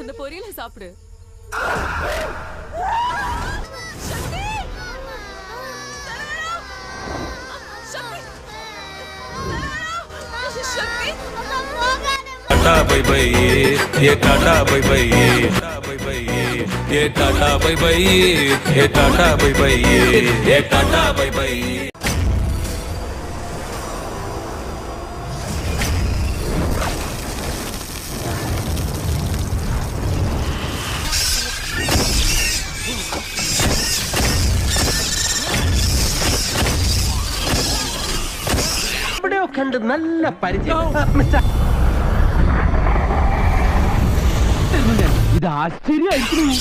அந்த பொரியலை சாப்பிடு. Tata bye bye ये टाटा बाय बाय ये टाटा बाय बाय ये टाटा बाय बाय ये टाटा बाय बाय. കണ്ട് നല്ല പരിചയം. ഇത് ആശ്ചര്യമായിരിക്കുന്നു.